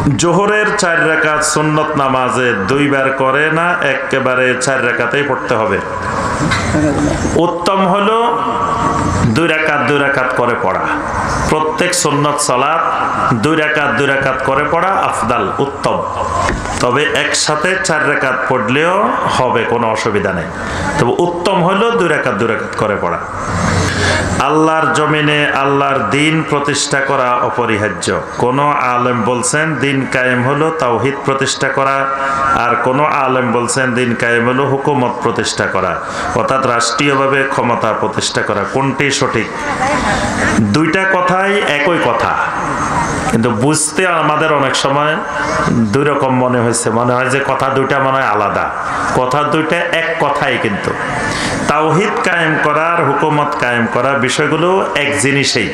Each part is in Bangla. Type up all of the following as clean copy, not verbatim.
জোহরের 4 রাকাত সুন্নত নামাজে 2 বার করে না একেবারে 4 রাকাতেই পড়তে হবে? উত্তম হলো 2 রাকাত করে পড়া। প্রত্যেক সুন্নত সালাত 2 রাকাত করে পড়া আফদাল, উত্তম। তবে একসাথে 4 রাকাত পড়লেও হবে, কোনো অসুবিধা নেই। তবে উত্তম হলো 2 রাকাত করে পড়া। আল্লাহর জমিনে আল্লাহর দিন প্রতিষ্ঠা করা অপরিহার্য। কোন আলেম বলছেন দিন কায়েম হলো তাওহীদ প্রতিষ্ঠা করা, আর কোন আলেম বলছেন দিন কায়েম হলো হুকুমত প্রতিষ্ঠা করা, অর্থাৎ রাষ্ট্রীয়ভাবে ক্ষমতা প্রতিষ্ঠা করা। কোনটি সঠিক? দুইটা কথাই একই কথা, কিন্তু বুঝতে আমাদের অনেক সময় দুই রকম মনে হয়েছে। মনে হয় যে কথা দুইটা মনে হয় আলাদা, কথা দুইটা এক কথাই। কিন্তু তাওহীদ কায়েম করার হুকুমত কায়েম করা বিষয়গুলো এক জিনিসেই।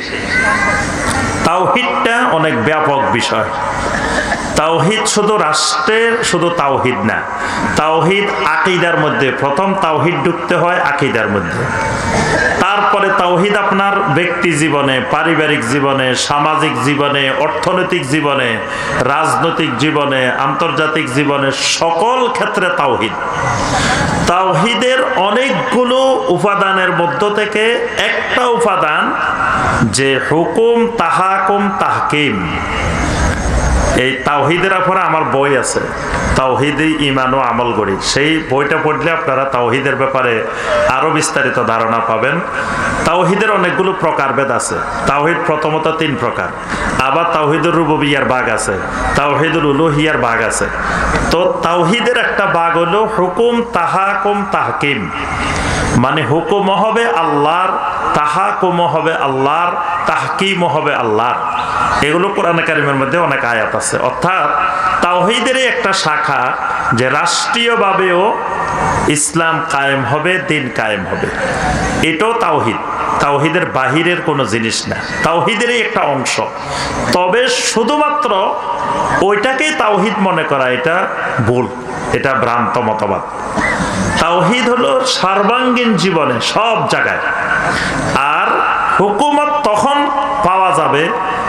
তাওহীদটা অনেক ব্যাপক বিষয়। তাওহীদ শুধু রাষ্ট্রের শুধু তাওহীদ না, তাওহীদ আকীদার মধ্যে। প্রথম তাওহীদ ঢুকতে হয় আকীদার মধ্যে, তারপরে তাওহীদ আপনার ব্যক্তি জীবনে, পারিবারিক জীবনে, সামাজিক জীবনে, অর্থনৈতিক জীবনে, রাজনৈতিক জীবনে, আন্তর্জাতিক জীবনে, সকল ক্ষেত্রে তাওহীদ। তাওহীদের অনেকগুলো উপাদানের মধ্য থেকে একটা উপাদান যে হুকুম, তাহাকুম, তাহকিম। এই তাওহীদের উপরে আমার বই আছে, তাওহীদে ঈমান ও আমল গড়ি। সেই বইটা পড়লে আপনারা তাওহীদের ব্যাপারে আরো বিস্তারিত ধারণা পাবেন। তাওহীদের অনেকগুলো প্রকারভেদ আছে। তাওহীদ প্রথমত 3 প্রকার। আবার তাওহীদুর রুবুবিয়্যার ভাগ আছে, তাওহীদুল উলুহিয়ার ভাগ আছে। তো তাওহীদের একটা ভাগ হলো হুকুম, তাহাকুম, তাহকিম। মানে হুকুম হবে আল্লাহর, তাহাকুম হবে আল্লাহর, তাহকিম হবে আল্লাহর। এগুলো কোরআনে কারিমের মধ্যে অনেক আয়াত আছে। অর্থাৎ তাওহীদেরই একটা শাখা যে রাষ্ট্রীয়ভাবেও ইসলাম কায়েম হবে, দিন কায়েম হবে। এটাও তাওহীদ, তাওহীদের বাহিরের কোনো জিনিস না, তাওহীদেরই একটা অংশ। তবে শুধুমাত্র ওইটাকেই তাওহীদ মনে করা এটা ভুল, এটা ভ্রান্ত মতবাদ। তাওহীদ হলো সর্বাঙ্গীন জীবনে সব জায়গায়। আর হুকুমত তখন পাওয়া যাবে,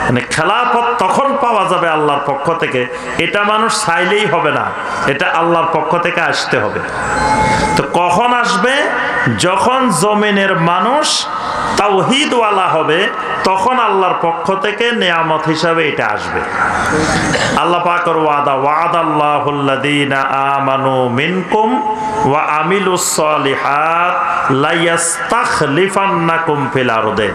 মানে খেলাফত তখন পাওয়া যাবে আল্লাহর পক্ষ থেকে। এটা মানুষ চাইলেই হবে না, এটা আল্লাহর পক্ষ থেকে আসতে হবে। তো কখন আসবে? যখন জমিনের মানুষ তাওহীদওয়ালা হবে, তখন আল্লাহর পক্ষ থেকে নেয়ামত হিসাবে এটা আসবে। আল্লাহ পাকের ওয়াদা, ওয়াদাল্লাহুল্লাযীনা আমানু মিনকুম ওয়া আমিলুস সালিহাত লা ইস্তাখলিফান্নাকুম ফিল আরদে।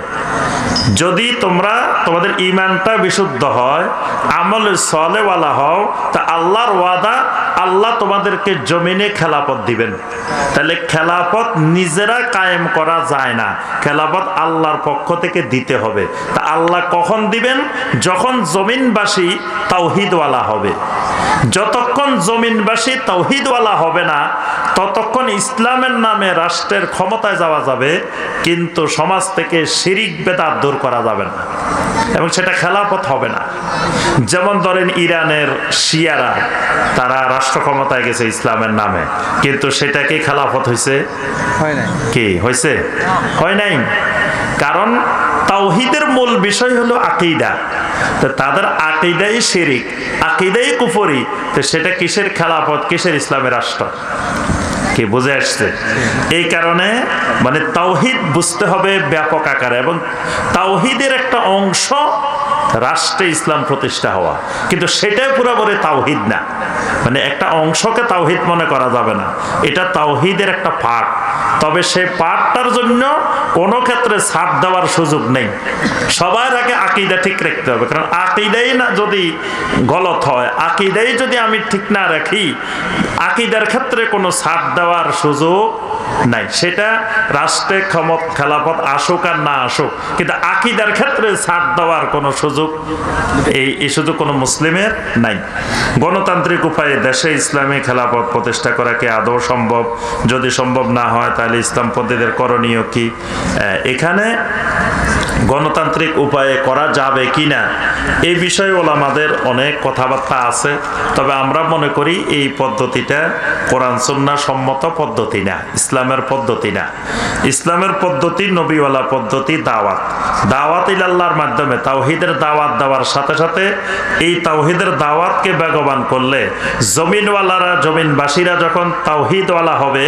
যদি তোমরা তোমাদের ঈমানটা বিশুদ্ধ হয়, আমলে সালেহওয়ালা হও, তা আল্লাহর ওয়াদা আল্লাহ তোমাদেরকে জমিনে খেলাফত দিবেন। তাহলে খেলাফত নিজেরা কায়েম করা যায় না, খেলাফত আল্লাহর পক্ষ থেকে দিতে হবে। তা আল্লাহ কখন দিবেন? যখন জমিনবাসী তাওহীদওয়ালা হবে। যতক্ষণ জমিনবাসী তাওহীদওয়ালা হবে না, ততক্ষণ ইসলামের নামে রাষ্ট্রের ক্ষমতায় যাওয়া যাবে, কিন্তু সমাজ থেকে শিরিক বেদাত দূর করা যাবে না, এবং সেটা খেলাফত হবে না। যেমন ধরেন ইরানের শিয়ারা, তারা রাষ্ট্র ক্ষমতায় গেছে ইসলামের নামে, কিন্তু সেটা কি খেলাফত হয়েছে? কি হয়েছে? হয় নাই। কারণ তাওহীদের মূল বিষয় হলো আকীদা। তো তাদের আকীদাই শিরিক, আকীদাই কুফরি। তো সেটা কিসের খেলাফত, কিসের ইসলামের রাষ্ট্র? কি বুঝে আসছে? এই কারণে মানে তাওহীদ বুঝতে হবে ব্যাপক আকারে, এবং তাওহীদের একটা অংশ রাষ্ট্রে ইসলাম প্রতিষ্ঠা হওয়া, কিন্তু সেটাই পুরোপুরি তাওহীদ না। মানে একটা অংশকে তাওহীদ মনে করা যাবে না, এটা তাওহীদের একটা পার্ট। তবে সেই পার্টটার জন্য কোনো ক্ষেত্রে ছাড় দেওয়ার সুযোগ নেই। সবার আগে আকীদা ঠিক রাখতে হবে, কারণ আকীদাই না যদি গলত হয়, আকীদাই যদি আমি ঠিক না রাখি, আকীদার ক্ষেত্রে কোনো ছাড় দেওয়ার সুযোগ নাই। সেটা রাষ্ট্রে খেলাফত আসুক আর না আসুক, কিন্তু আকীদার ক্ষেত্রে ছাড় দেওয়ার কোনো সুযোগ, এই সুযোগ কোনো মুসলিমের নাই। গণতান্ত্রিক উপায়ে দেশে ইসলামী খেলাফত প্রতিষ্ঠা করা কি আদৌ সম্ভব? যদি সম্ভব না হয়, তাহলে ইসলামপন্থীদের করণীয় কি? এখানে গণতান্ত্রিক উপায়ে করা যাবে কিনা এই বিষয়ে ওলামাদের অনেক কথাবার্তা আছে। তবে আমরা মনে করি এই পদ্ধতিটা কোরআন সুন্নাহ সম্মত পদ্ধতি না, ইসলামের পদ্ধতি না। ইসলামের পদ্ধতি নবীওয়ালা পদ্ধতি, দাওয়াত ইলাল্লাহর মাধ্যমে তাওহীদের দাওয়াত দেওয়ার সাথে সাথে এই তাওহীদের দাওয়াতকে বেগবান করলে জমিনওয়ালারা, জমিনবাসীরা যখন তাওহীদওয়ালা হবে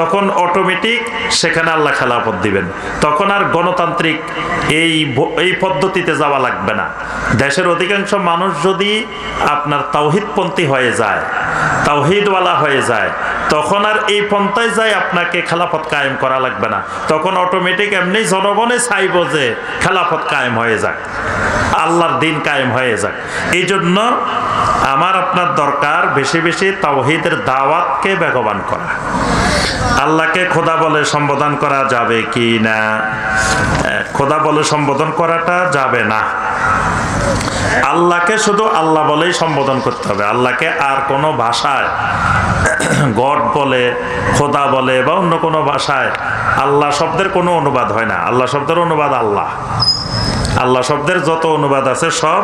তখন অটোমেটিক সেখানে আল্লাহ খেলাফত দিবেন। তখন আর গণতান্ত্রিক এই পদ্ধতিতে যাওয়া লাগবে না। দেশের অধিকাংশ মানুষ যদি আপনার তাওহীদপন্থী হয়ে যায়, তাওহীদওয়ালা হয়ে যায়, তখন আর এই পন্থায় যায় আপনাকে খেলাফত কায়েম করা লাগবে না। তখন অটোমেটিক এমনি জনগণে চাইব যে খেলাফত কায়েম হয়ে যাক, আল্লাহর দিন কায়েম হয়ে যাক। এই জন্য আমার আপনার দরকার বেশি বেশি তাওহীদের দাওয়াতকে বেগবান করা। আল্লাহকে খোদা বলে সম্বোধন করা যাবে কি না? খোদা বলে সম্বোধন করাটা যাবে না। আল্লাহকে শুধু আল্লাহ বলেই সম্বোধন করতে হবে। আল্লাহকে আর কোনো ভাষায় গড বলে, খোদা বলে বা অন্য কোনো ভাষায় আল্লাহ শব্দের কোনো অনুবাদ হয় না। আল্লাহ শব্দের অনুবাদ আল্লাহ। আল্লাহ শব্দের যত অনুবাদ আছে সব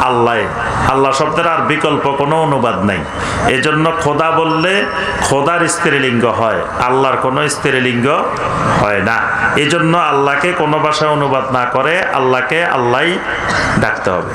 আল্লাহ। আল্লাহ শব্দের আর বিকল্প কোনো অনুবাদ নাই। এজন্য খোদা বললে খোদার স্ত্রীলিঙ্গ হয়, আল্লাহর কোনো স্ত্রীলিঙ্গ হয় না। এজন্য আল্লাহকে কোনো ভাষায় অনুবাদ না করে আল্লাহকে আল্লাহই ডাকতে হবে।